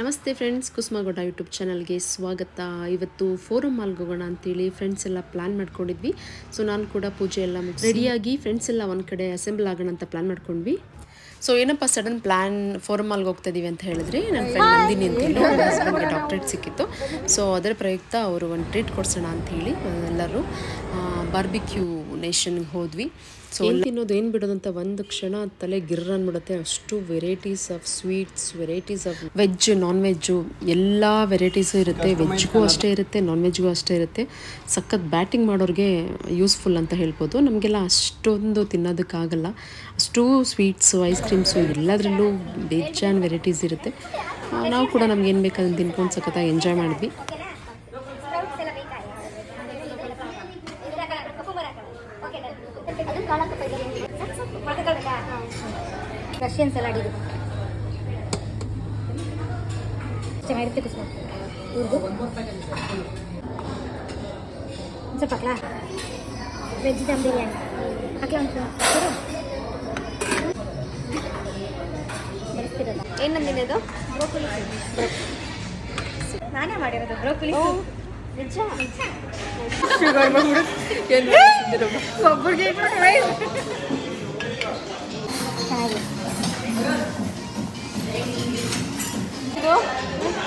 ನಮಸ್ತೆ friends, ಕುಸುಮಗೌಡ YouTube ಚಾನಲ್ಗೆ ಸ್ವಾಗತ. ಇವತ್ತು ಫೋರಮ್ ಮಾಲ್ಗೆ ಹೋಗೋಣ ಅಂತೇಳಿ ಫ್ರೆಂಡ್ಸ್ ಎಲ್ಲ ಪ್ಲ್ಯಾನ್ ಮಾಡ್ಕೊಂಡಿದ್ವಿ. ಸೊ ನಾನು ಕೂಡ ಪೂಜೆ ಎಲ್ಲ ರೆಡಿಯಾಗಿ ಫ್ರೆಂಡ್ಸ್ ಎಲ್ಲ ಒಂದು ಕಡೆ ಅಸೆಂಬಲ್ ಆಗೋಣ ಅಂತ ಪ್ಲ್ಯಾನ್ ಮಾಡ್ಕೊಂಡ್ವಿ. ಸೊ ಏನಪ್ಪ ಸಡನ್ ಪ್ಲ್ಯಾನ್ ಫೋರಮ್ ಮಾಲ್ಗೆ ಹೋಗ್ತಾ ಇದೀವಿ ಅಂತ ಹೇಳಿದ್ರೆ, ನನ್ನ ಫ್ರೆಂಡ್ ನಂದಿನಿ ಅಂತೇಳಿ ನನ್ನ ಹಸ್ಬೆಂಡ್ಗೆ ಡಾಕ್ಟ್ರೇಟ್ ಸಿಕ್ಕಿತ್ತು. ಸೊ ಅದರ ಪ್ರಯುಕ್ತ ಅವರು ಒಂದು ಟ್ರೀಟ್ ಕೊಡ್ಸೋಣ ಅಂಥೇಳಿ ಎಲ್ಲರೂ ಬಾರ್ಬಿಕ್ಯೂ ನೇಷನ್ಗೆ ಹೋದ್ವಿ. ಸೊ ಏನು ತಿನ್ನೋದು ಏನು ಬಿಡೋದು ಅಂತ ಒಂದು ಕ್ಷಣ ತಲೆ ಗಿರ್ರ ಅಂದ್ಬಿಡುತ್ತೆ. ಅಷ್ಟು varieties of sweets, varieties of veg, non veg ಎಲ್ಲ ವೆರೈಟೀಸು ಇರುತ್ತೆ. ವೆಜ್ಗೂ ಅಷ್ಟೇ ಇರುತ್ತೆ, ನಾನ್ ವೆಜ್ಗೂ ಅಷ್ಟೇ ಇರುತ್ತೆ. ಸಖತ್ ಬ್ಯಾಟಿಂಗ್ ಮಾಡೋರಿಗೆ ಯೂಸ್ಫುಲ್ ಅಂತ ಹೇಳ್ಬೋದು. ನಮಗೆಲ್ಲ ಅಷ್ಟೊಂದು ತಿನ್ನೋದಕ್ಕಾಗಲ್ಲ. ಅಷ್ಟು ಸ್ವೀಟ್ಸು, ಐಸ್ ಕ್ರೀಮ್ಸು ಎಲ್ಲದರಲ್ಲೂ ಬೇಜಾನ್ ವೆರೈಟೀಸ್ ಇರುತ್ತೆ. ನಾವು ಕೂಡ ನಮ್ಗೆ ಏನು ಬೇಕಾದ್ರೆ ತಿನ್ಕೊಂಡು ಸಖತ್ತಾಗಿ ಎಂಜಾಯ್ ಮಾಡಿದ್ವಿ. ರಷ್ಯನ್ ಸಲಾಡ್ ಇದು ಚೆನ್ನಾಗಿರುತ್ತೆ. ಕುಸುಮ ಸ್ವಲ್ಪ ಹಾಕ್ಲಾ? ವೆಜ್ ದಮ್ ಬಿರಿಯಾನಿ ಹಾಕ್ಲಾ? ಏನು ನಮ್ದಿನದು? ಬ್ರೋಕೊಲಿ. ನಾನೇ ಮಾಡಿರೋದು ಬ್ರೋಕೊಲಿ. ಒಬ್ಬರಿಗೆ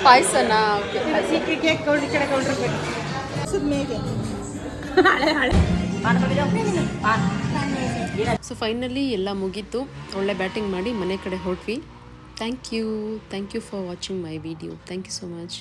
ಪಾಯಸನಾ? ಸೊ ಫೈನಲಿ ಎಲ್ಲ ಮುಗೀತು. ಒಳ್ಳೆ ಬ್ಯಾಟಿಂಗ್ ಮಾಡಿ ಮನೆ ಕಡೆ ಹೊರಟ್ವಿ. Thank you for watching my video. Thank you so much.